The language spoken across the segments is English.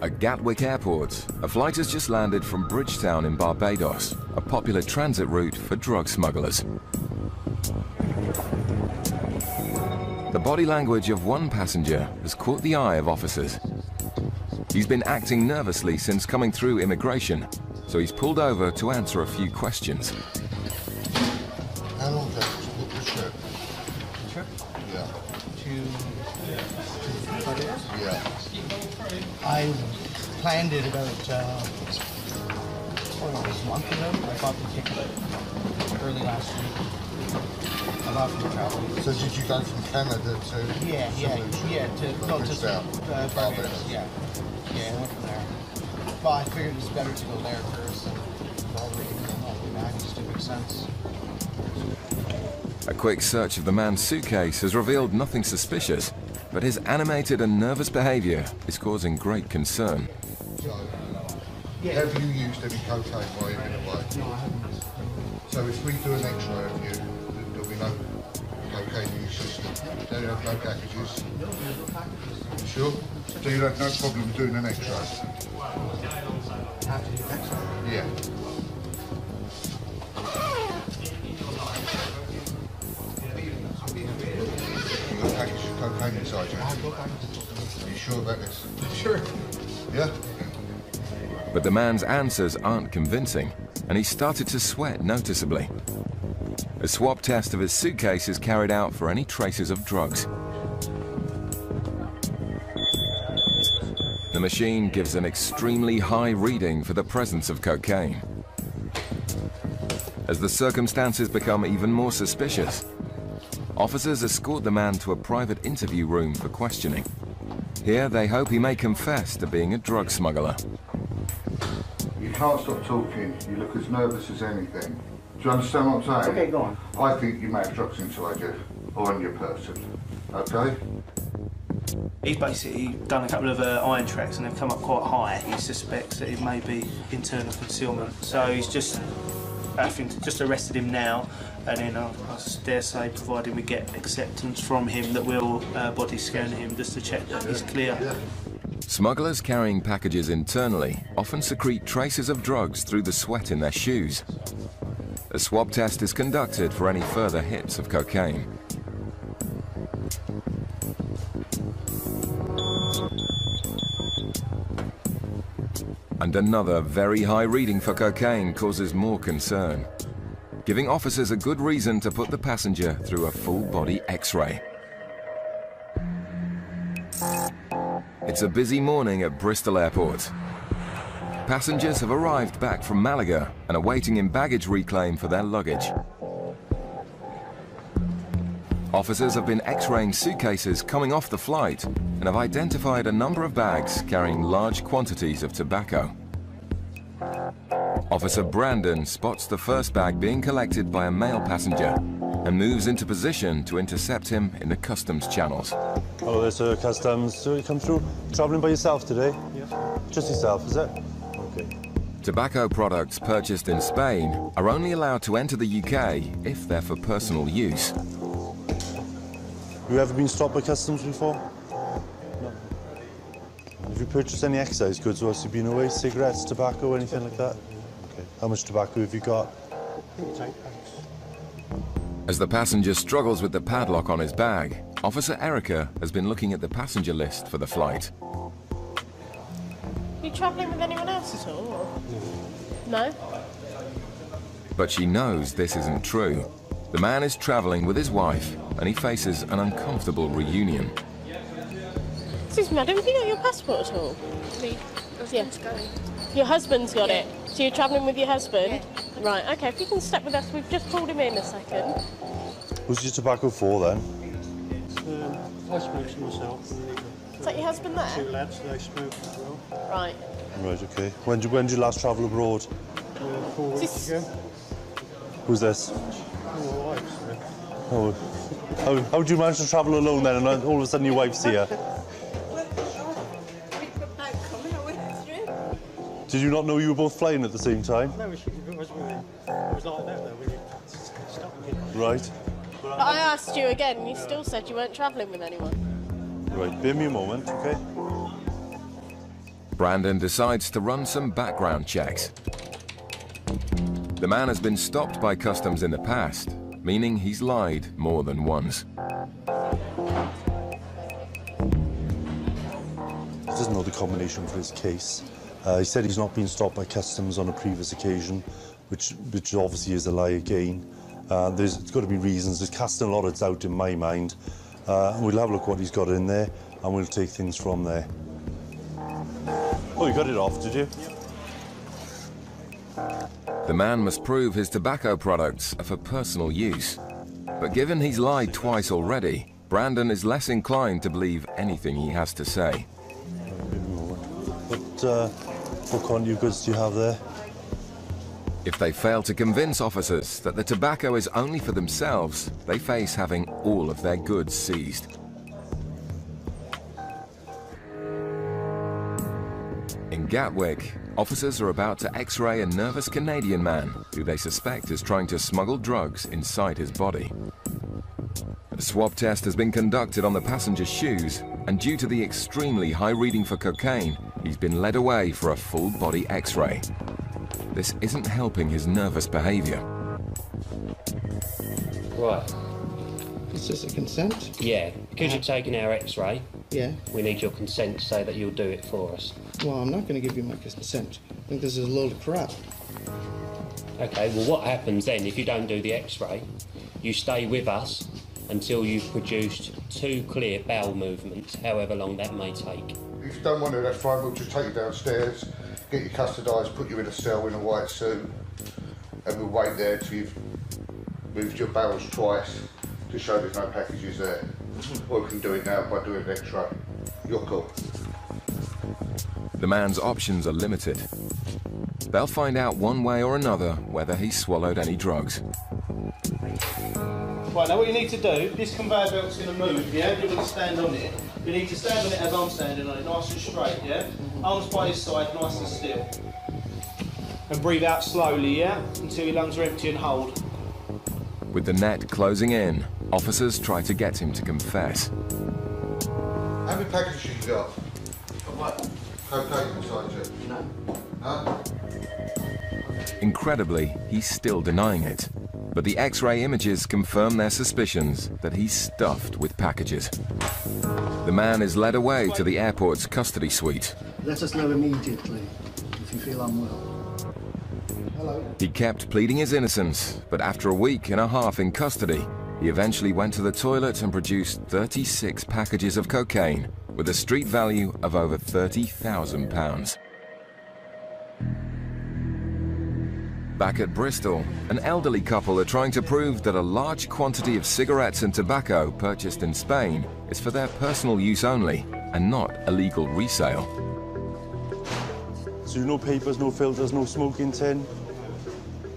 At Gatwick Airport, a flight has just landed from Bridgetown in Barbados, a popular transit route for drug smugglers. The body language of one passenger has caught the eye of officers. He's been acting nervously since coming through immigration, so he's pulled over to answer a few questions. How long does it look the trip? Trip? Yeah. Yeah. I planned it about a month ago. I bought the ticket early last week. I bought for travel. So did you go from Canada to? Yeah, to Barbados. Yeah, I went from there. But I figured it's better to go there first. It just didn't make sense. A quick search of the man's suitcase has revealed nothing suspicious, but his animated and nervous behavior is causing great concern. Have you used any cocaine while you've been away? No, I haven't. So if we do an X-ray of you, there'll be no cocaine in your system. Then you have no packages. No, there's no packages. You sure? So you have no problem doing an X-ray? Have to do X-ray? Yeah. You've got packages of cocaine inside you. Are you sure about this? Sure. Yeah? But the man's answers aren't convincing, and he started to sweat noticeably. A swab test of his suitcase is carried out for any traces of drugs. The machine gives an extremely high reading for the presence of cocaine. As the circumstances become even more suspicious, officers escort the man to a private interview room for questioning. Here they hope he may confess to being a drug smuggler. You can't stop talking. You look as nervous as anything. Do you understand what I'm saying? Okay, go on. I think you may have drugs inside you, or on your person. Okay? He's basically done a couple of iron tracks and they've come up quite high. He suspects that it may be internal concealment. So he's just arrested him now, and then I dare say, providing we get acceptance from him, that we'll body scan him just to check that he's clear. Smugglers carrying packages internally often secrete traces of drugs through the sweat in their shoes. A swab test is conducted for any further hits of cocaine. And another very high reading for cocaine causes more concern, giving officers a good reason to put the passenger through a full-body X-ray. It's a busy morning at Bristol Airport. Passengers have arrived back from Malaga and are waiting in baggage reclaim for their luggage. Officers have been X-raying suitcases coming off the flight and have identified a number of bags carrying large quantities of tobacco. Officer Brandon spots the first bag being collected by a male passenger and moves into position to intercept him in the customs channels. Hello there, sir. Customs. So you come through travelling by yourself today? Yeah. Just yourself, is it? Okay. Tobacco products purchased in Spain are only allowed to enter the UK if they're for personal use. Have you ever been stopped by customs before? No. Have you purchased any excise goods whilst you've been away? Cigarettes, tobacco, anything like that? Okay. How much tobacco have you got? As the passenger struggles with the padlock on his bag, Officer Erica has been looking at the passenger list for the flight. Are you travelling with anyone else at all? Or? No? But she knows this isn't true. The man is travelling with his wife and he faces an uncomfortable reunion. Excuse me, madam, have you got your passport at all? Me. Yeah. Your husband's got it? So you're travelling with your husband? Yeah. Right, okay, if you can step with us, we've just pulled him in a second. Who's your tobacco for then? I smoke to myself. Is that your husband there? 2 lads, they smoke as well. Right. Right, okay. When did you last travel abroad? 4 weeks ago. Who's this? My wife's there. Oh, how did you manage to travel alone then and all of a sudden your wife's here? Did you not know you were both flying at the same time? No, it was like that though. We stopped it. Right. But I asked you again and you still said you weren't travelling with anyone. Right, bear me a moment, okay? Brandon decides to run some background checks. The man has been stopped by customs in the past, meaning he's lied more than once. He doesn't know the combination for his case. He said he's not been stopped by customs on a previous occasion, which obviously is a lie again. There's got to be reasons. There's casting a lot of doubt in my mind. We'll have a look what he's got in there, and we'll take things from there. Oh, you got it off, did you? The man must prove his tobacco products are for personal use. But given he's lied twice already, Brandon is less inclined to believe anything he has to say. What quantity of goods do you have there? If they fail to convince officers that the tobacco is only for themselves, they face having all of their goods seized. In Gatwick, officers are about to x-ray a nervous Canadian man who they suspect is trying to smuggle drugs inside his body. A swab test has been conducted on the passenger's shoes, and due to the extremely high reading for cocaine, he's been led away for a full-body x-ray. This isn't helping his nervous behaviour. Right. Is this a consent? Yeah, because you're taking our x-ray, Yeah. we need your consent to say that you'll do it for us. Well, I'm not going to give you my consent. I think this is a load of crap. Okay, well what happens then if you don't do the x-ray? You stay with us until you've produced 2 clear bowel movements, however long that may take. If you don't want to, that's fine. We'll just take you downstairs, get you custodised, put you in a cell in a white suit, and we'll wait there till you've moved your bowels twice to show there's no packages there. Or we can do it now by doing an x-ray. You're cool. The man's options are limited. They'll find out one way or another whether he swallowed any drugs. Right, now what you need to do, this conveyor belt's going to move, yeah? You're going to stand on it. You need to stand on it as I'm standing on it, nice and straight, yeah? Arms by his side, nice and still. And breathe out slowly, yeah? Until your lungs are empty and hold. With the net closing in, officers try to get him to confess. How many packages you got? What? Cocaine inside you? No. Huh? Incredibly, he's still denying it. But the X-ray images confirm their suspicions that he's stuffed with packages. The man is led away to the airport's custody suite. Let us know immediately if you feel unwell. Hello. He kept pleading his innocence, but after a week and a half in custody, he eventually went to the toilet and produced 36 packages of cocaine with a street value of over £30,000. Back at Bristol, an elderly couple are trying to prove that a large quantity of cigarettes and tobacco purchased in Spain is for their personal use only and not illegal resale. So no papers, no filters, no smoking tin?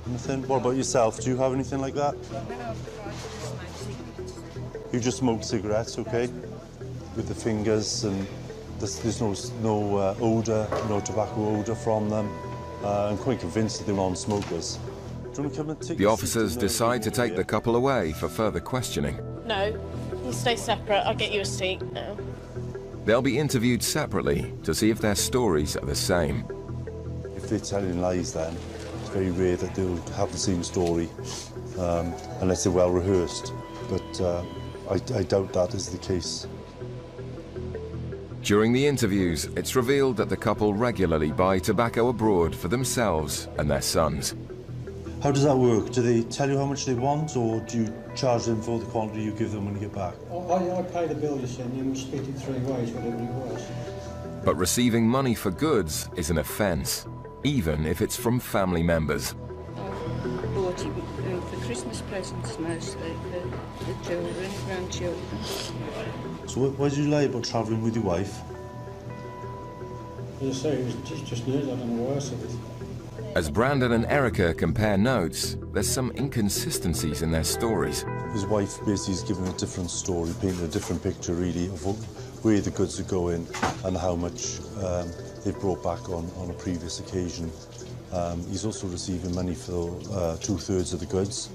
Nothing? What about yourself? Do you have anything like that? You just smoke cigarettes, okay? With the fingers, and there's no odour, no tobacco odour from them. I'm quite convinced that they're non-smokers. Do you want to come and take The officers decide to take the couple away for further questioning. No, you stay separate. I'll get you a seat now. They'll be interviewed separately to see if their stories are the same. If they're telling lies, then it's very rare that they'll have the same story, unless they're well rehearsed. But I doubt that is the case. During the interviews, it's revealed that the couple regularly buy tobacco abroad for themselves and their sons. How does that work? Do they tell you how much they want, or do you charge them for the quantity you give them when you get back? I pay the bill you send you and we split it 3 ways, whatever it was. But receiving money for goods is an offence, even if it's from family members. Bought him for Christmas presents mostly, for the children, grandchildren. So why did you lie about travelling with your wife? As I say, it was just news, I don't know why I said it. As Brandon and Erica compare notes, there's some inconsistencies in their stories. His wife basically is giving a different story, painting a different picture really of where the goods are going and how much they've brought back on a previous occasion. He's also receiving money for 2/3 of the goods.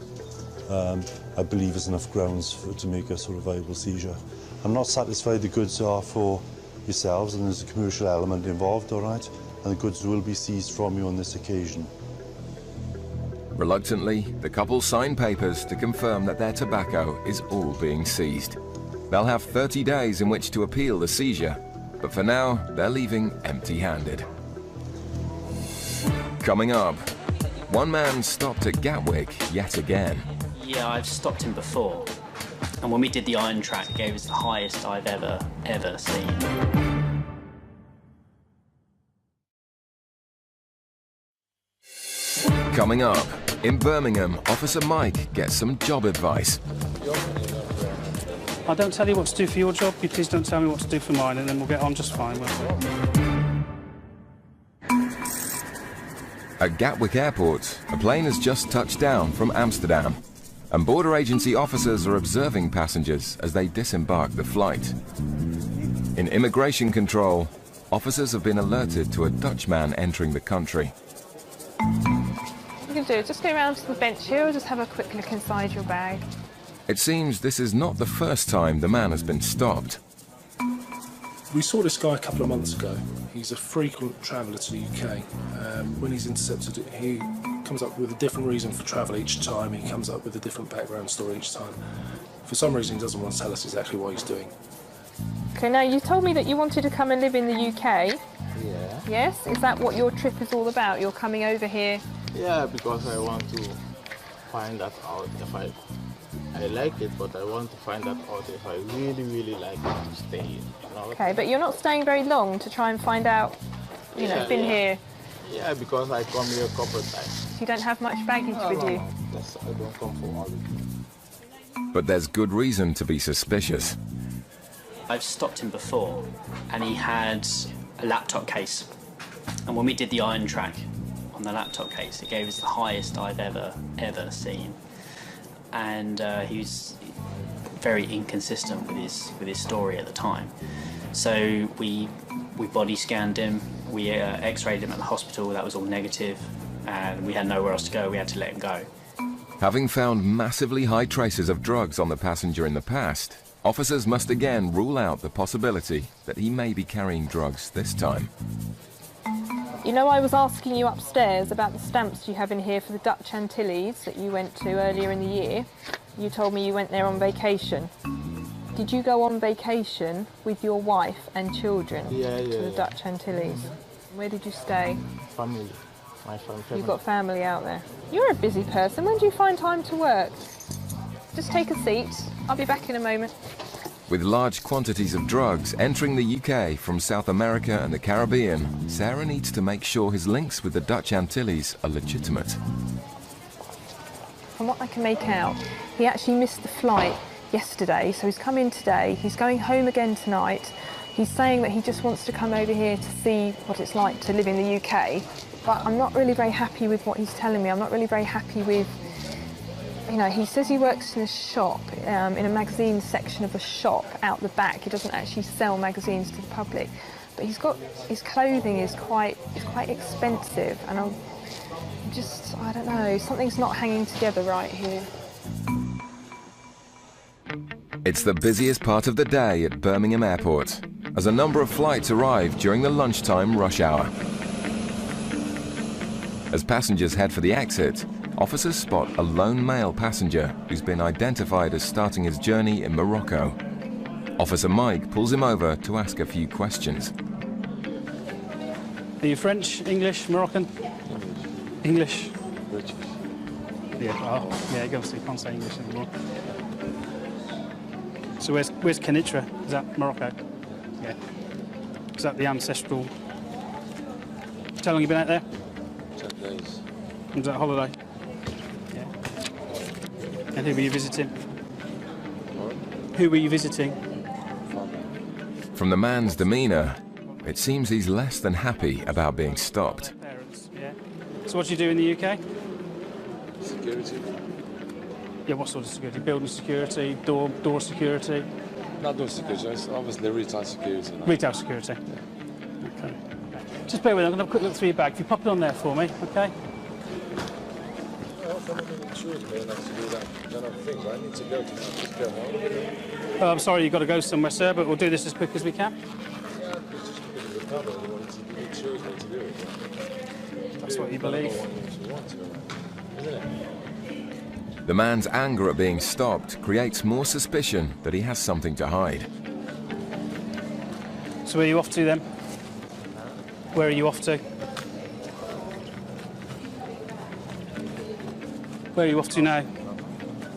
I believe there's enough grounds to make a sort of viable seizure. I'm not satisfied the goods are for yourselves, and there's a commercial element involved, all right? And the goods will be seized from you on this occasion. Reluctantly, the couple sign papers to confirm that their tobacco is all being seized. They'll have 30 days in which to appeal the seizure, but for now, they're leaving empty-handed. Coming up, one man stopped at Gatwick yet again. Yeah, I've stopped him before. And when we did the iron track, it gave us the highest I've ever seen. Coming up, in Birmingham, Officer Mike gets some job advice. I don't tell you what to do for your job, you please don't tell me what to do for mine, and then we'll get on just fine. At Gatwick Airport, a plane has just touched down from Amsterdam, and border agency officers are observing passengers as they disembark the flight. In immigration control, officers have been alerted to a Dutchman entering the country. What you can do is just go around to the bench here, or just have a quick look inside your bag. It seems this is not the first time the man has been stopped. We saw this guy a couple of months ago. He's a frequent traveller to the UK. When he's intercepted, he comes up with a different reason for travel each time. He comes up with a different background story each time. For some reason, he doesn't want to tell us exactly what he's doing. Okay, now you told me that you wanted to come and live in the UK. Yeah. Yes? Is that what your trip is all about? You're coming over here? Yeah, because I want to find that out. If I like it, but I want to find that out if I really like it to stay here. You know? Okay, but you're not staying very long to try and find out, you know, been here. Yeah, because I come here a couple of times. So you don't have much baggage with you? No. I don't come for all of it. But there's good reason to be suspicious. I've stopped him before, and he had a laptop case. And when we did the iron track on the laptop case, it gave us the highest I've ever seen. And he was very inconsistent with his story at the time. So we body scanned him, we x-rayed him at the hospital, that was all negative, and we had nowhere else to go, we had to let him go. Having found massively high traces of drugs on the passenger in the past, officers must again rule out the possibility that he may be carrying drugs this time. You know, I was asking you upstairs about the stamps you have in here for the Dutch Antilles that you went to earlier in the year. You told me you went there on vacation. Did you go on vacation with your wife and children to the Dutch Antilles? Where did you stay? Family. My family. You've got family out there. You're a busy person. When do you find time to work? Just take a seat. I'll be back in a moment. With large quantities of drugs entering the UK from South America and the Caribbean, Sarah needs to make sure his links with the Dutch Antilles are legitimate. From what I can make out, he actually missed the flight yesterday, so he's come in today. He's going home again tonight. He's saying that he just wants to come over here to see what it's like to live in the UK. But I'm not really very happy with what he's telling me. I'm not really very happy with... You know, he says he works in a shop, in a magazine section of a shop out the back. He doesn't actually sell magazines to the public, but his clothing is quite expensive, and I don't know, something's not hanging together right here. It's the busiest part of the day at Birmingham Airport, as a number of flights arrive during the lunchtime rush hour. As passengers head for the exit, officers spot a lone male passenger who's been identified as starting his journey in Morocco. Officer Mike pulls him over to ask a few questions. Are you French, English, Moroccan? English. British. Yeah, obviously you can't say English anymore. So where's Kenitra? Is that Morocco? Yeah. Is that the ancestral... How long have you been out there? 10 days. Was that a holiday? And who were you visiting? What? Who were you visiting? From the man's demeanour, it seems he's less than happy about being stopped. Parents, yeah. So what do you do in the UK? Security. Yeah, what sort of security? Building security, door security? Not door security, it's obviously retail security. No. Retail security? Yeah. Okay. Just bear with me, I'm going to have a quick look through your bag. If you pop it on there for me, okay? Oh, I'm sorry, you've got to go somewhere, sir, but we'll do this as quick as we can. No, but he wanted to, he chose me to do it. That's what you believe. Isn't it? The man's anger at being stopped creates more suspicion that he has something to hide. So where are you off to then? Where are you off to? Where are you off to now?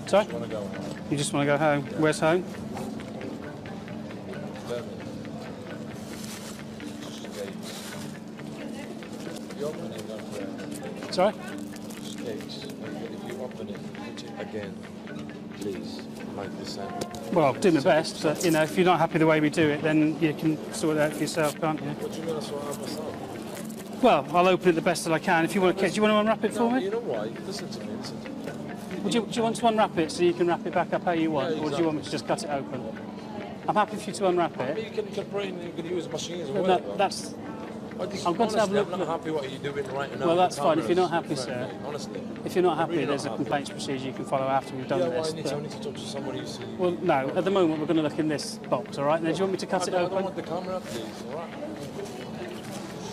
Sorry? You just want to go home? Where's home? Sorry? States. If you open it, put it again, please, like the same. Well, I'll do my best, but you know, if you're not happy the way we do it, then you can sort it out for yourself, can't you? What do you mean I sort out myself? Well, I'll open it the best that I can. If you want to, do you want to unwrap it for me? You know why? Listen to me. Listen to me. Do you want to unwrap it so you can wrap it back up how you want, Yeah, or do you want me to just cut it open? I'm happy for you to unwrap I mean, it. you can pray and you can use machines or No, whatever. that's. I'm going to have a look. I'm not happy what you're doing right now. Well, that's fine. If you're not Cameras, happy, sir. Honestly. If you're not happy, Really there's not a happy. complaints procedure you can follow after we've done Yeah, this. well, I need to talk to somebody you see. Well, no. At the moment, we're going to look in this box, all right? Then do you want me to cut it I open? don't want the camera, please, all right?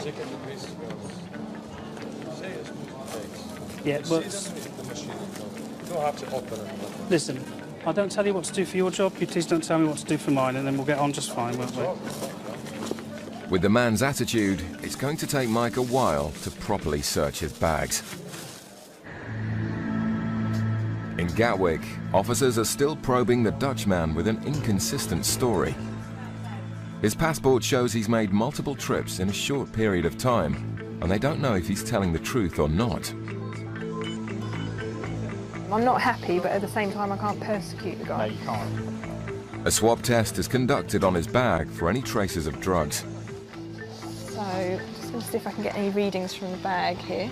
Check the pieces, guys. Say it's thanks. Yeah, You but see them in the machine. You don't have to open it. listen, I don't tell you what to do for your job. You please don't tell me what to do for mine, and then we'll get on just fine, won't we? With the man's attitude, it's going to take Mike a while to properly search his bags. In Gatwick, officers are still probing the Dutchman with an inconsistent story. His passport shows he's made multiple trips in a short period of time, and they don't know if he's telling the truth or not. I'm not happy, but at the same time I can't persecute the guy. No, you can't. A swab test is conducted on his bag for any traces of drugs. So I'm just going to see if I can get any readings from the bag here.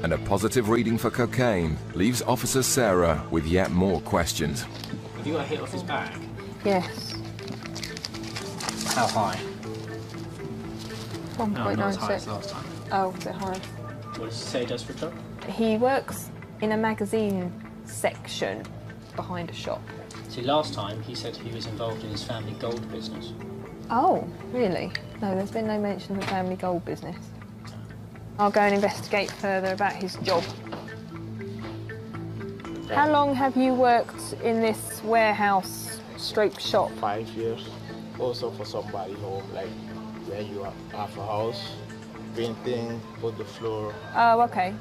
And a positive reading for cocaine leaves Officer Sarah with yet more questions. Have you got a hit off his bag? Yes. How high? 1.96. No, not as high as last time. Oh, a bit high. What does he say he does for a job? He works in a magazine section behind a shop. See, last time he said he was involved in his family gold business. Oh, really? No, there's been no mention of the family gold business. I'll go and investigate further about his job. How long have you worked in this warehouse stroke shop? 5 years. Also for somebody home, like when you have a house, painting, put the floor. Oh, okay.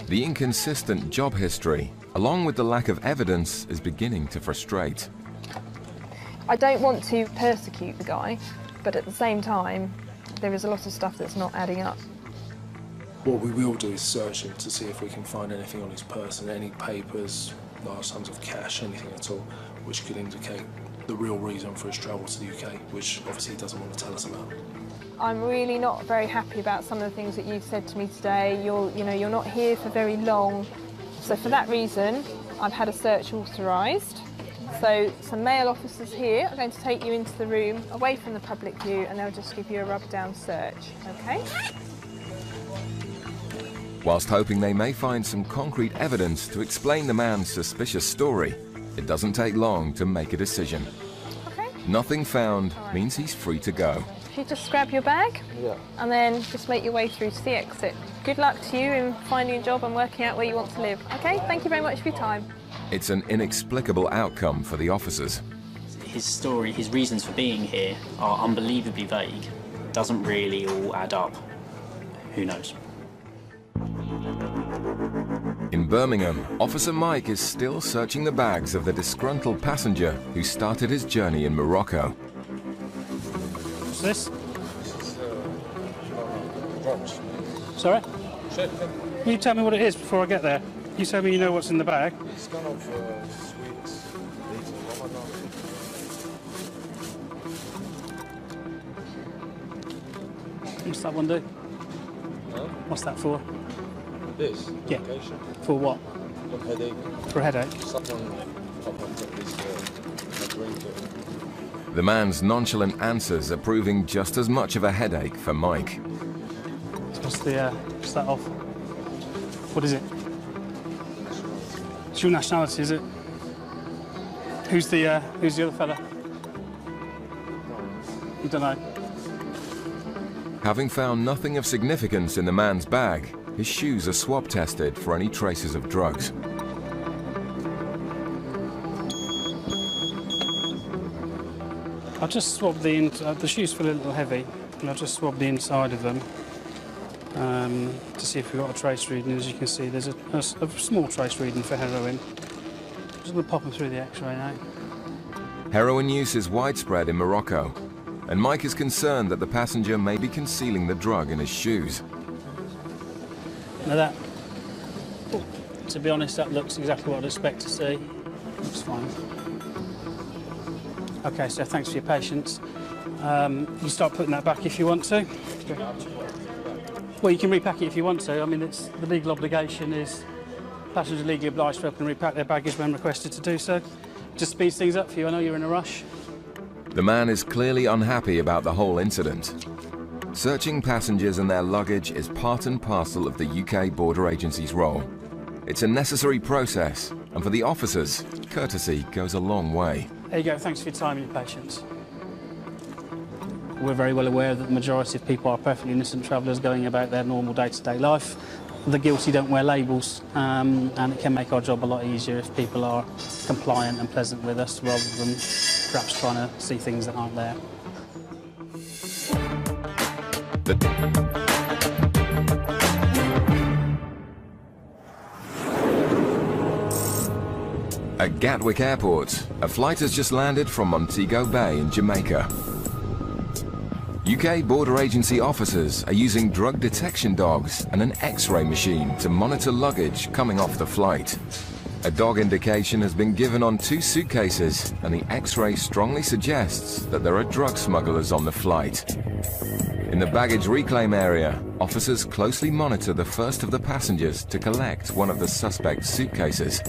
The inconsistent job history, along with the lack of evidence, is beginning to frustrate. I don't want to persecute the guy, but at the same time, there is a lot of stuff that's not adding up. What we will do is search him to see if we can find anything on his person, any papers, large sums of cash, anything at all, which could indicate the real reason for his travel to the UK, which obviously he doesn't want to tell us about. I'm really not very happy about some of the things that you've said to me today. You're not here for very long. So for that reason, I've had a search authorised. So some male officers here are going to take you into the room away from the public view and they'll just give you a rub-down search, okay? Whilst hoping they may find some concrete evidence to explain the man's suspicious story, it doesn't take long to make a decision. Okay. Nothing found means he's free to go. If you just grab your bag Yeah. and then just make your way through to the exit. Good luck to you in finding a job and working out where you want to live. Okay, thank you very much for your time. It's an inexplicable outcome for the officers. His story, his reasons for being here are unbelievably vague. Doesn't really all add up. Who knows? In Birmingham, Officer Mike is still searching the bags of the disgruntled passenger who started his journey in Morocco. What's this? This is drugs. Sorry? Check. Will you tell me what it is before I get there? You tell me you know what's in the bag. It's kind of sweets, dates of Ramadan. What's that one do? Huh? What's that for? This? Yeah. Medication. For what? For headache. For a headache? Someone pop up with this drink. The man's nonchalant answers are proving just as much of a headache for Mike. What's that off? What is it? It's your nationality, is it? Who's the other fella? You don't know. Having found nothing of significance in the man's bag, his shoes are swab tested for any traces of drugs. I'll just swab the shoes feel a little heavy, and I'll just swab the inside of them to see if we've got a trace reading. As you can see, there's a small trace reading for heroin. Just going to pop them through the X-ray now. Heroin use is widespread in Morocco, and Mike is concerned that the passenger may be concealing the drug in his shoes. Now to be honest, that looks exactly what I'd expect to see. Looks fine. Okay, so thanks for your patience. You can start putting that back if you want to. Well, you can repack it if you want to. I mean, it's the legal obligation is passengers are legally obliged to open and repack their baggage when requested to do so. Just speeds things up for you. I know you're in a rush. The man is clearly unhappy about the whole incident. Searching passengers and their luggage is part and parcel of the UK Border Agency's role. It's a necessary process, and for the officers, courtesy goes a long way. There you go. Thanks for your time and your patience. We're very well aware that the majority of people are perfectly innocent travellers going about their normal day-to-day life. The guilty don't wear labels, and it can make our job a lot easier if people are compliant and pleasant with us rather than perhaps trying to see things that aren't there. At Gatwick Airport, a flight has just landed from Montego Bay in Jamaica. UK Border Agency officers are using drug detection dogs and an X-ray machine to monitor luggage coming off the flight. A dog indication has been given on 2 suitcases, and the X-ray strongly suggests that there are drug smugglers on the flight. In the baggage reclaim area, officers closely monitor the first of the passengers to collect one of the suspect's suitcases.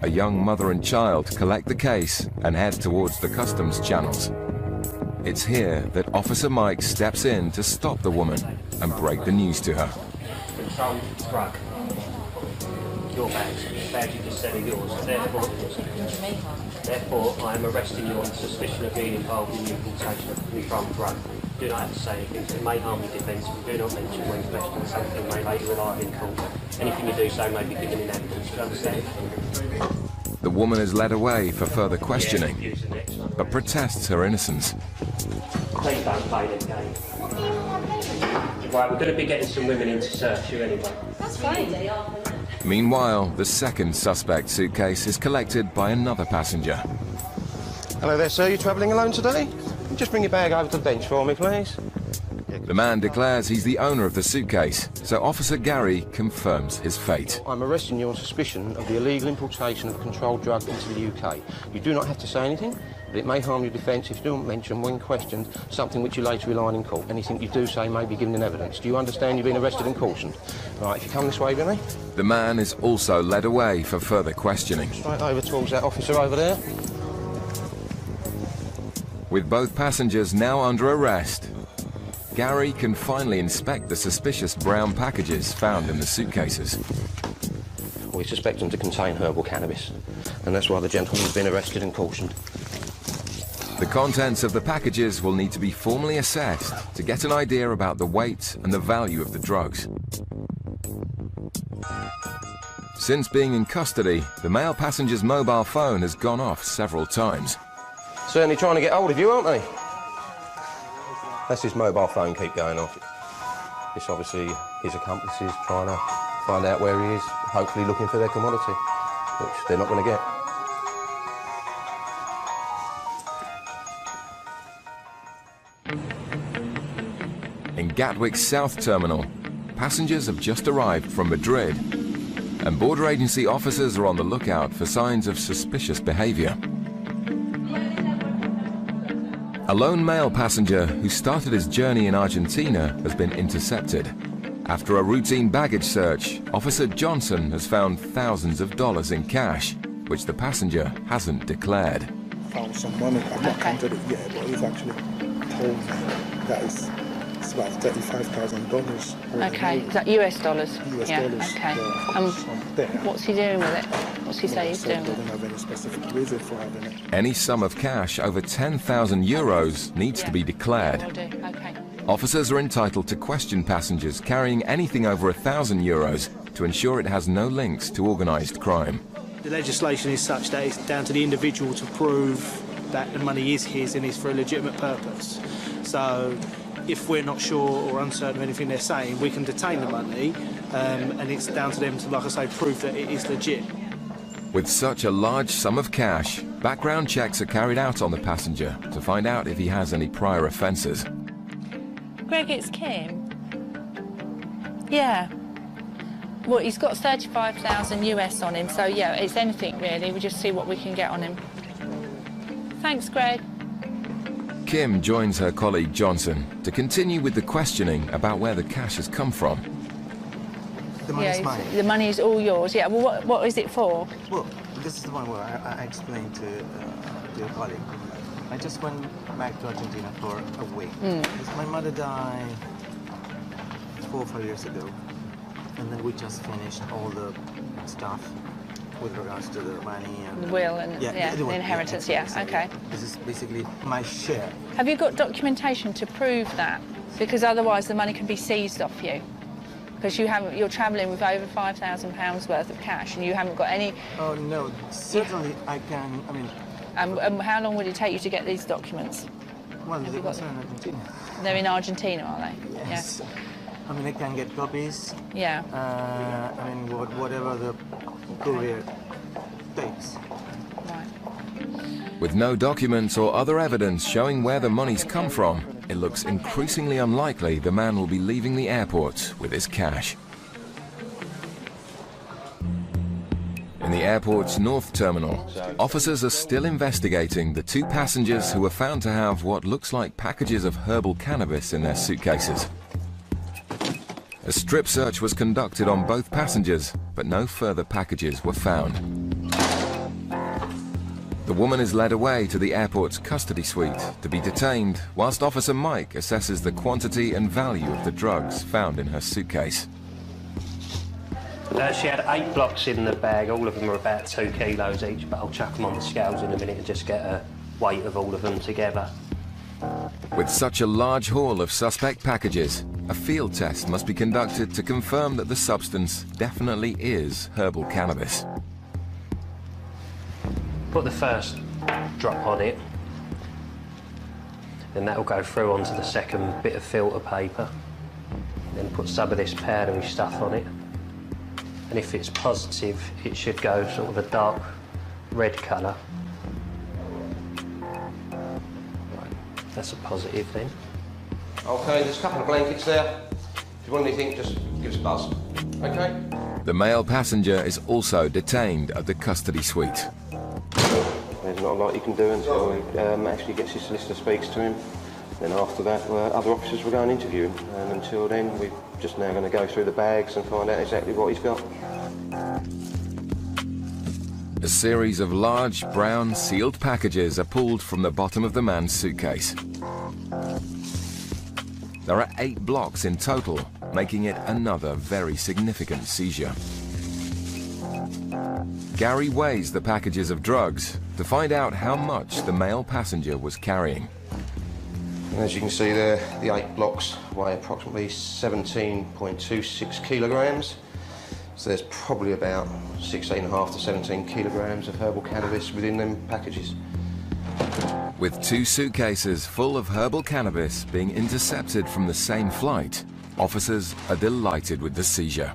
A young mother and child collect the case and head towards the customs channels. It's here that Officer Mike steps in to stop the woman and break the news to her. Controlled drug. Your bags. The bags you just said are yours. Therefore, I am arresting you on suspicion of being involved in the importation of controlled drug. Do not have to say anything. It may harm your defence. Do not mention when questioned something may later rely in court. Anything you do so may be given in evidence. Do you understand? The woman is led away for further questioning, but protests her innocence. Please don't play them games. Right, we're going to be getting some women in to search you anyway. That's fine. Meanwhile, the second suspect suitcase is collected by another passenger. Hello there, sir. You travelling alone today? Just bring your bag over to the bench for me, please. The man declares he's the owner of the suitcase, so Officer Gary confirms his fate. I'm arresting you on suspicion of the illegal importation of a controlled drug into the UK. You do not have to say anything, but it may harm your defence if you don't mention, when questioned, something which you later rely on in court. Anything you do say may be given in evidence. Do you understand you've been arrested and cautioned? Right, if you come this way with me. The man is also led away for further questioning. Straight over towards that officer over there. With both passengers now under arrest, Gary can finally inspect the suspicious brown packages found in the suitcases. We suspect them to contain herbal cannabis, and that's why the gentleman's been arrested and cautioned. The contents of the packages will need to be formally assessed to get an idea about the weight and the value of the drugs. Since being in custody, the male passenger's mobile phone has gone off several times. Certainly trying to get hold of you, aren't they? That's his mobile phone keep going off. It's obviously his accomplices trying to find out where he is, hopefully looking for their commodity, which they're not going to get. In Gatwick's South Terminal, passengers have just arrived from Madrid, and border agency officers are on the lookout for signs of suspicious behaviour. A lone male passenger who started his journey in Argentina has been intercepted. After a routine baggage search, Officer Johnson has found thousands of dollars in cash, which the passenger hasn't declared. Found some money. I've not counted it yet, but he's actually told me that it's about $35,000. Okay, is that US dollars? US dollars. Okay. There. What's he doing with it? What's he say he's doing? They don't have any specific reason for having it. Any sum of cash over 10,000 euros needs to be declared. Will do. Okay. Officers are entitled to question passengers carrying anything over 1,000 euros to ensure it has no links to organised crime. The legislation is such that it's down to the individual to prove that the money is his and is for a legitimate purpose. So if we're not sure or uncertain of anything they're saying, we can detain the money, and it's down to them to, like I say, prove that it is legit. With such a large sum of cash, background checks are carried out on the passenger to find out if he has any prior offences. Greg, it's Kim. Yeah. Well, he's got 35,000 US on him, so yeah, it's anything really. We just see what we can get on him. Thanks, Greg. Kim joins her colleague Johnson to continue with the questioning about where the cash has come from. The money's mine. The money is all yours, yeah. Well, what is it for? Well, this is the one where I explained to your colleague. I just went back to Argentina for a week. Because my mother died 4 or 5 years ago. And then we just finished all the stuff with regards to the money and The will and the inheritance, okay. This is basically my share. Have you got documentation to prove that? Because otherwise the money can be seized off you. Because you're travelling with over £5,000 worth of cash and you haven't got any... Oh no, certainly I can, I mean... And how long would it take you to get these documents? Well, they're in Argentina. They're in Argentina, are they? Yes. I mean, I can get copies. Yeah. I mean, whatever the courier takes. With no documents or other evidence showing where the money's come from, it looks increasingly unlikely the man will be leaving the airport with his cash. In the airport's North Terminal, officers are still investigating the 2 passengers who were found to have what looks like packages of herbal cannabis in their suitcases. A strip search was conducted on both passengers, but no further packages were found. The woman is led away to the airport's custody suite to be detained, whilst Officer Mike assesses the quantity and value of the drugs found in her suitcase. She had 8 blocks in the bag, all of them are about 2 kilos each, but I'll chuck them on the scales in a minute and just get a weight of all of them together. With such a large haul of suspect packages, a field test must be conducted to confirm that the substance definitely is herbal cannabis. Put the first drop on it, then that will go through onto the second bit of filter paper. Then put some of this powdery stuff on it. And if it's positive, it should go sort of a dark red colour. Right, that's a positive then. OK, there's a couple of blankets there. If you want anything, just give us a buzz. OK? The male passenger is also detained at the custody suite. There's not a lot you can do until he actually gets his solicitor, speaks to him. Then after that, other officers will go and interview him. And until then, we're just now going to go through the bags and find out exactly what he's got. A series of large, brown, sealed packages are pulled from the bottom of the man's suitcase. There are 8 blocks in total, making it another very significant seizure. Gary weighs the packages of drugs to find out how much the male passenger was carrying. And as you can see there, the 8 blocks weigh approximately 17.26 kilograms. So there's probably about 16.5 to 17 kilograms of herbal cannabis within them packages. With 2 suitcases full of herbal cannabis being intercepted from the same flight, officers are delighted with the seizure.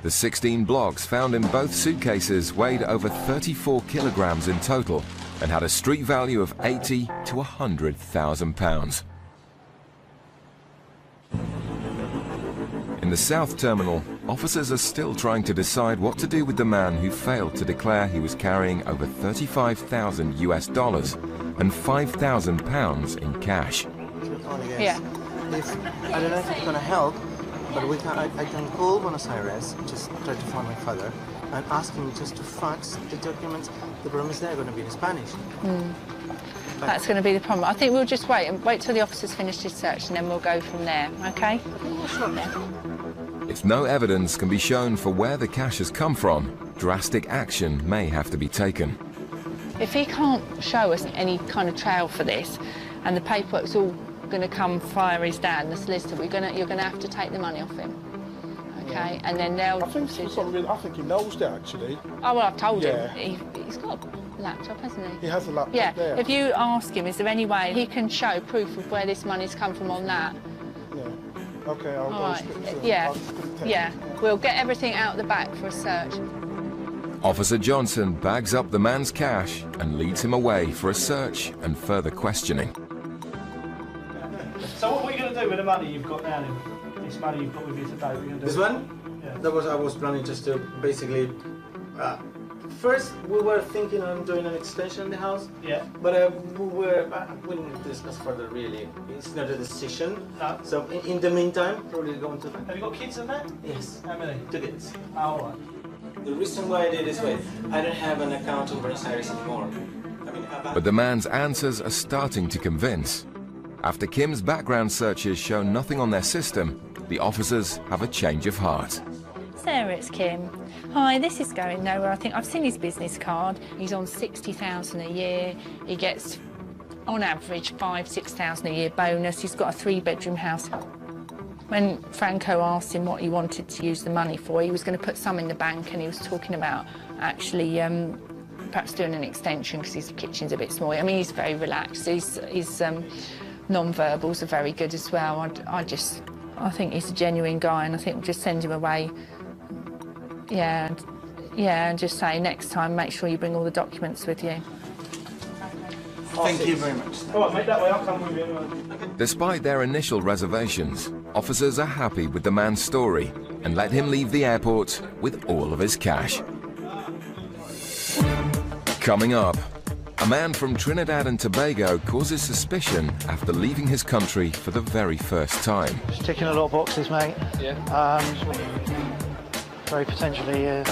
The 16 blocks found in both suitcases weighed over 34 kilograms in total and had a street value of £80,000 to £100,000. In the South Terminal, officers are still trying to decide what to do with the man who failed to declare he was carrying over $35,000 US and £5,000 in cash. Yeah. I don't know if it's going to help, but I can call Buenos Aires, just try to find my father, and ask him just to fax the documents. The problem is they're going to be in Spanish. That's going to be the problem. I think we'll just wait till the officer's finished his search and then we'll go from there, okay? Sure. If no evidence can be shown for where the cash has come from, drastic action may have to be taken. If he can't show us any kind of trail for this, and the paperwork's all going to come via his dad, the solicitor, you're going to have to take the money off him. Okay, and then they'll... I think he knows that, actually. Oh, well, I've told him. He's got a laptop, hasn't he? He has a laptop there. If you ask him, is there any way he can show proof of where this money's come from on that? Yeah. OK, I'll go speak to him. Yeah. We'll get everything out the back for a search. Officer Johnson bags up the man's cash and leads him away for a search and further questioning. So what are you going to do with the money you've got now then? This money you've got with you today, what are you going to do? This one? Yeah. I was planning just to basically... first, we were thinking on doing an extension in the house. Yeah. But we didn't discuss further, really. It's not a decision. No. So in the meantime, probably going to... Have you got kids in that? Yes. How many? 2 kids. Oh, all right. The reason why I did this way, I don't have an account in Buenos Aires anymore. But the man's answers are starting to convince. After Kim's background searches show nothing on their system, the officers have a change of heart. Sarah, it's Kim. Hi, this is going nowhere. I think I've seen his business card. He's on 60,000 a year. He gets, on average, 5,000–6,000 a year bonus. He's got a 3-bedroom house. When Franco asked him what he wanted to use the money for, he was going to put some in the bank, and he was talking about actually perhaps doing an extension because his kitchen's a bit small. I mean, he's very relaxed. His non-verbals are very good as well. I think he's a genuine guy, and I think we'll just send him away. Yeah, and just say next time, make sure you bring all the documents with you. Thank you very much. All right, mate, that way I'll come with you anyway. Despite their initial reservations, officers are happy with the man's story and let him leave the airport with all of his cash. Coming up, a man from Trinidad and Tobago causes suspicion after leaving his country for the very first time. Just ticking a lot of boxes, mate. Yeah. Very potentially,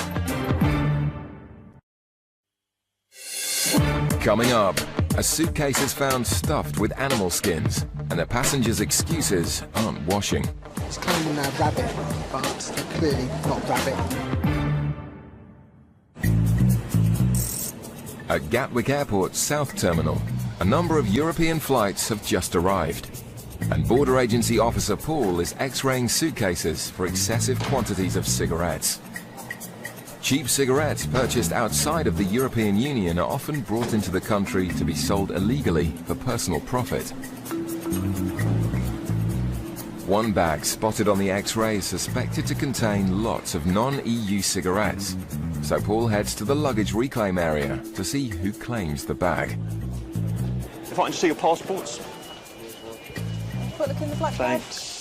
Coming up, a suitcase is found stuffed with animal skins, and the passenger's excuses aren't washing. It's claiming they're rabbit, but they're clearly not rabbit. At Gatwick Airport's South Terminal, a number of European flights have just arrived, and Border Agency Officer Paul is X-raying suitcases for excessive quantities of cigarettes. Cheap cigarettes purchased outside of the European Union are often brought into the country to be sold illegally for personal profit. One bag spotted on the X-ray is suspected to contain lots of non-EU cigarettes, so Paul heads to the luggage reclaim area to see who claims the bag. If I can just see your passports. Put them in the black bag. Thanks.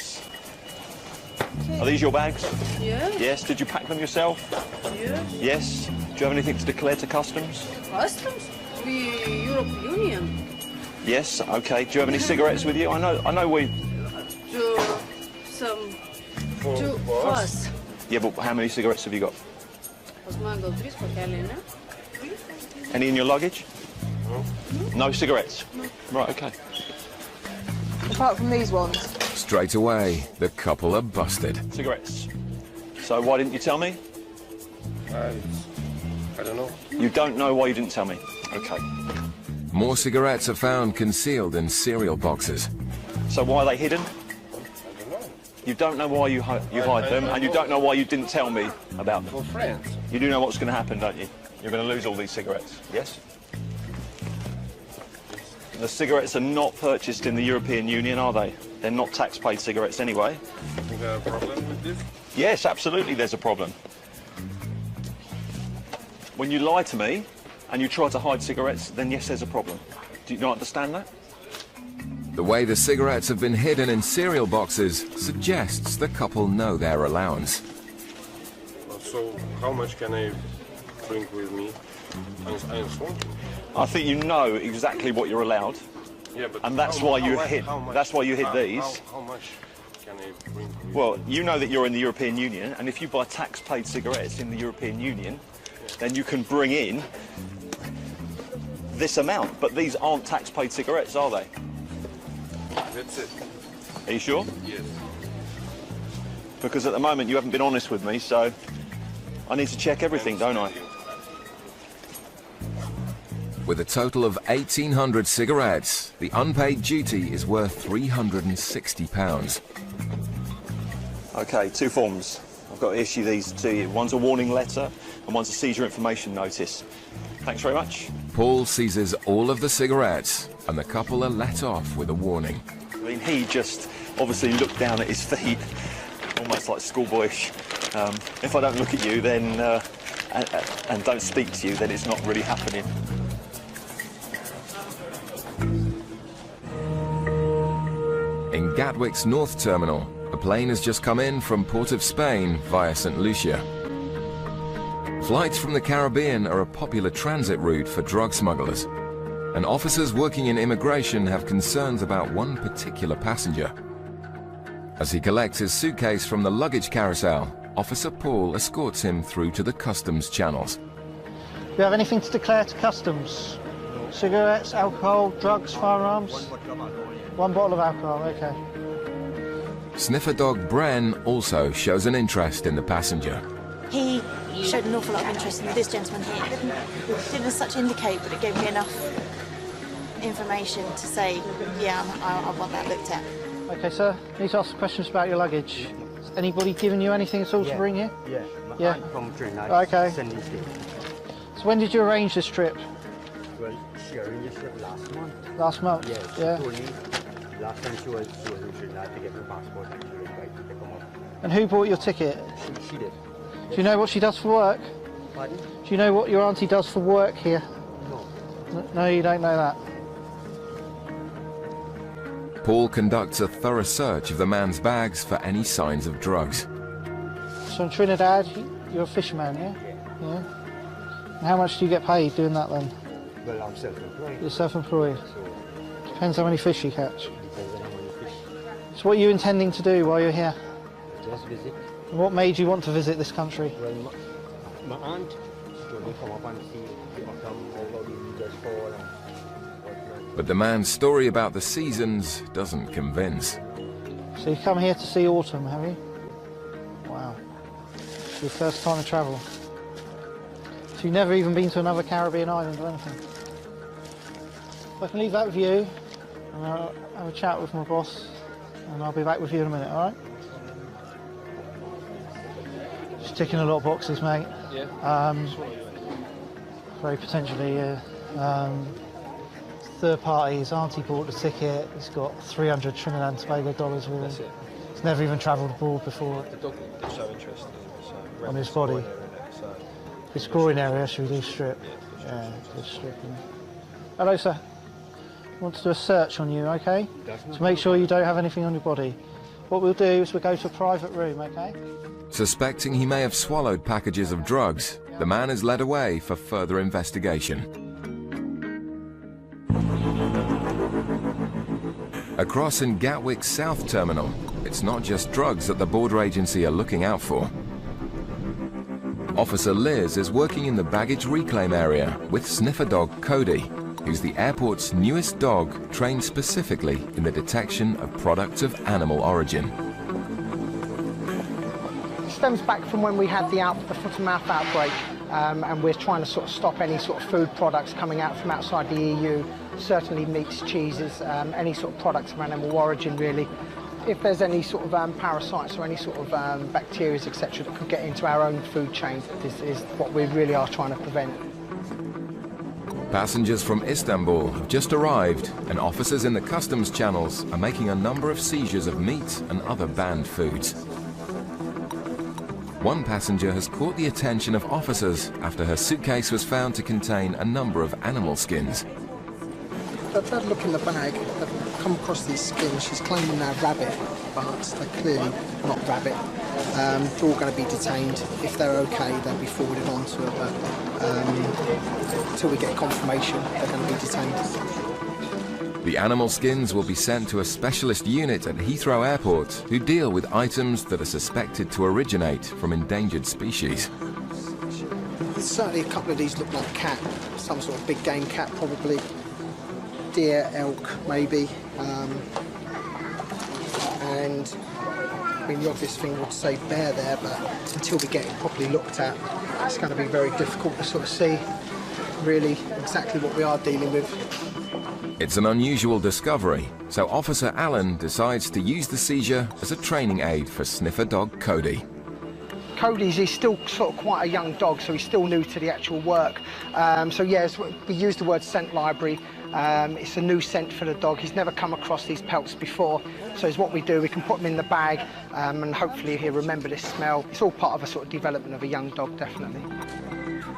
Are these your bags? Yeah. Yes. Did you pack them yourself? Yes. Yes. Do you have anything to declare to customs? Customs? We European Union. Yes. Okay. Do you have any cigarettes with you? I know we. Some. Two plus. Yeah, but how many cigarettes have you got? Any in your luggage? No cigarettes? No. Right, okay. Apart from these ones. Straight away, the couple are busted. Cigarettes. So why didn't you tell me? I don't know. You don't know why you didn't tell me? Okay. More cigarettes are found concealed in cereal boxes. So why are they hidden? You don't know why you hide them, and you don't know why you didn't tell me about them. For friends. You do know what's going to happen, don't you? You're going to lose all these cigarettes, yes? The cigarettes are not purchased in the European Union, are they? They're not tax-paid cigarettes anyway. Is there a problem with this? Yes, absolutely there's a problem. When you lie to me and you try to hide cigarettes, then yes, there's a problem. Do you not understand that? The way the cigarettes have been hidden in cereal boxes suggests the couple know their allowance. So, how much can I bring with me? I am smoking. I think you know exactly what you're allowed. Yeah, but and that's why you hid. That's why you hid these. How much can I bring with me? Well, you know that you're in the European Union, and if you buy tax-paid cigarettes in the European Union, then you can bring in this amount. But these aren't tax-paid cigarettes, are they? That's it. Are you sure? Yes. because at the moment you haven't been honest with me, so I need to check everything, don't I? With a total of 1,800 cigarettes, the unpaid duty is worth £360. Okay, 2 forms. I've got to issue these to you. One's a warning letter and one's a seizure information notice. Thanks very much. Paul seizes all of the cigarettes and the couple are let off with a warning. I mean, he just obviously looked down at his feet, almost like schoolboyish. If I don't look at you, then and don't speak to you, then it's not really happening. In Gatwick's North Terminal, a plane has just come in from Port of Spain via St. Lucia. Flights from the Caribbean are a popular transit route for drug smugglers, and officers working in immigration have concerns about one particular passenger. As he collects his suitcase from the luggage carousel, Officer Paul escorts him through to the customs channels. Do you have anything to declare to customs? Cigarettes, alcohol, drugs, firearms? One bottle of alcohol, okay. Sniffer dog Bren also shows an interest in the passenger. He showed an awful lot of interest in this gentleman here. Didn't as such indicate, but it gave me enough information to say, yeah, I want that looked at. Okay, sir, I need to ask some questions about your luggage. Has anybody given you anything at all to bring here? Yeah. Yeah. From Trinidad. Okay. Sending stick. So when did you arrange this trip? Well, she arranged this trip last month. Last month? Yeah. She Yeah. told me last time she was in Trinidad to get her passport and she was invited to come up. And who bought your ticket? She did. Do you know what she does for work? Pardon? Do you know what your auntie does for work here? No. No, you don't know that. Paul conducts a thorough search of the man's bags for any signs of drugs. So in Trinidad, you're a fisherman, yeah? Yeah. And how much do you get paid doing that then? Well, I'm self-employed. You're self-employed. Depends how many fish you catch. Depends on how many fish. So what are you intending to do while you're here? Just visit. And what made you want to visit this country? Well, my aunt told me come up and see the autumn, how the just fall and whatnot. But the man's story about the seasons doesn't convince. So you've come here to see autumn, have you? Wow. It's your first time to travel. So you've never even been to another Caribbean island or anything? I can leave that with you, and I'll have a chat with my boss, and I'll be back with you in a minute, all right? Just ticking a lot of boxes, mate. Yeah. Very potentially, third party, his auntie bought the ticket, he's got 300 Trinidad and Tobago dollars with him. That's it. He's never even travelled abroad before. The dog did show interest in On his body? His groin area, should we do strip? Yeah, do strip. Yeah. Hello, sir. I want to do a search on you, okay? To make sure you don't have anything on your body. What we'll do is we'll go to a private room, okay? Suspecting he may have swallowed packages of drugs, the man is led away for further investigation. Across in Gatwick's South Terminal, it's not just drugs that the border agency are looking out for. Officer Liz is working in the baggage reclaim area with sniffer dog Cody, who's the airport's newest dog trained specifically in the detection of products of animal origin. It stems back from when we had the foot-and-mouth outbreak, and we're trying to sort of stop any sort of food products coming out from outside the EU, certainly meats, cheeses, any sort of products of animal origin really. If there's any sort of parasites or any sort of bacteria, etc., that could get into our own food chain, this is what we really are trying to prevent. Passengers from Istanbul have just arrived, and officers in the customs channels are making a number of seizures of meat and other banned foods. One passenger has caught the attention of officers after her suitcase was found to contain a number of animal skins. I've had a look in the bag, I've come across these skins. She's claiming they're rabbit, but they're clearly not rabbit. They're all going to be detained. If they're okay, they'll be forwarded on to her, but until we get confirmation, they're going to be detained. The animal skins will be sent to a specialist unit at Heathrow Airport who deal with items that are suspected to originate from endangered species. Certainly a couple of these look like cat, some sort of big game cat probably. Deer, elk maybe, and I mean, the obvious thing would say bear there, but until we get it properly looked at, it's going to be very difficult to sort of see really exactly what we are dealing with. It's an unusual discovery, so Officer Allen decides to use the seizure as a training aid for sniffer dog Cody. He's still sort of quite a young dog, so he's still new to the actual work. So yes, we use the word scent library. It's a new scent for the dog. He's never come across these pelts before. So it's what we do. We can put him in the bag and hopefully he'll remember this smell. It's all part of a sort of development of a young dog, definitely.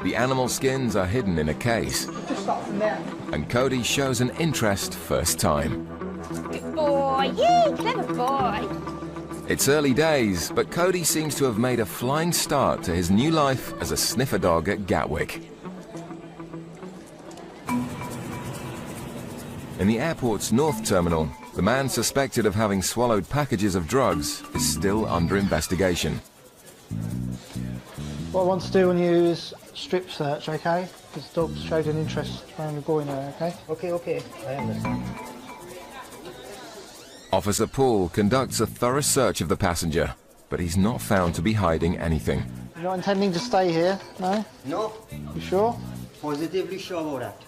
The animal skins are hidden in a case. Just start from there. And Cody shows an interest first time. Good boy, yay, clever boy. It's early days, but Cody seems to have made a flying start to his new life as a sniffer dog at Gatwick. In the airport's North Terminal, the man suspected of having swallowed packages of drugs is still under investigation. What I want to do on you is strip search, okay? Because the dog showed an interest around the boy now, okay? Okay, I understand. Officer Paul conducts a thorough search of the passenger, but he's not found to be hiding anything. You're not intending to stay here, no? No. You sure? Positively sure about that.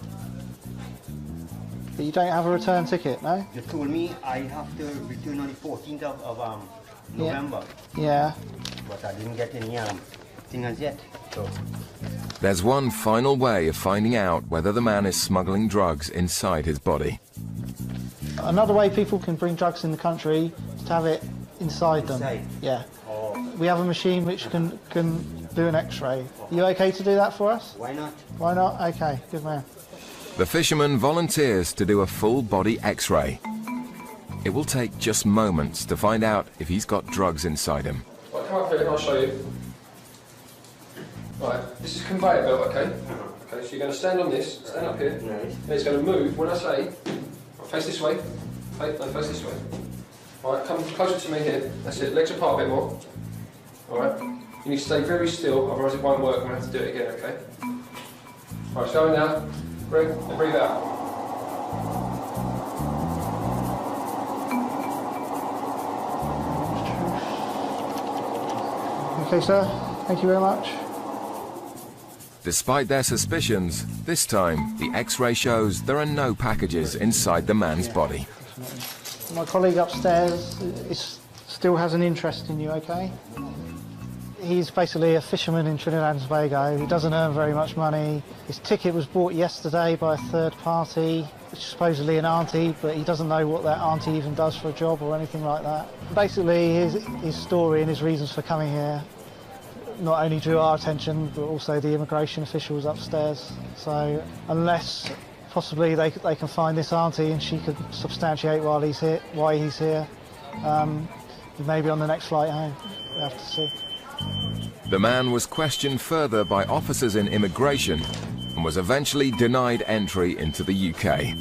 But you don't have a return ticket, no? You told me I have to return on the 14th of November. Yeah. But I didn't get any thing as yet. So. There's one final way of finding out whether the man is smuggling drugs inside his body. Another way people can bring drugs in the country is to have it inside them. Yeah. Oh. We have a machine which can do an X-ray. You okay to do that for us? Why not? Why not? Okay, good man. The fisherman volunteers to do a full-body X-ray. It will take just moments to find out if he's got drugs inside him. Right, come up here and I'll show you. Right, this is conveyor belt, okay? Okay, so you're going to stand on this, stand up here, and it's going to move when I say, face this way, no, face this way. Alright, come closer to me here, that's it, legs apart a bit more. Alright, you need to stay very still, otherwise it won't work, I'm going to have to do it again, okay? Alright, it's going now, breathe, and breathe out. Okay, sir, thank you very much. Despite their suspicions, this time the X-ray shows there are no packages inside the man's body. My colleague upstairs still has an interest in you, okay? He's basically a fisherman in Trinidad and Tobago. He doesn't earn very much money. His ticket was bought yesterday by a third party, which is supposedly an auntie, but he doesn't know what that auntie even does for a job or anything like that. Basically, his story and his reasons for coming here not only drew our attention, but also the immigration officials upstairs. So unless possibly they can find this auntie and she could substantiate why he's here, he may be on the next flight home. We have to see. The man was questioned further by officers in immigration and was eventually denied entry into the UK.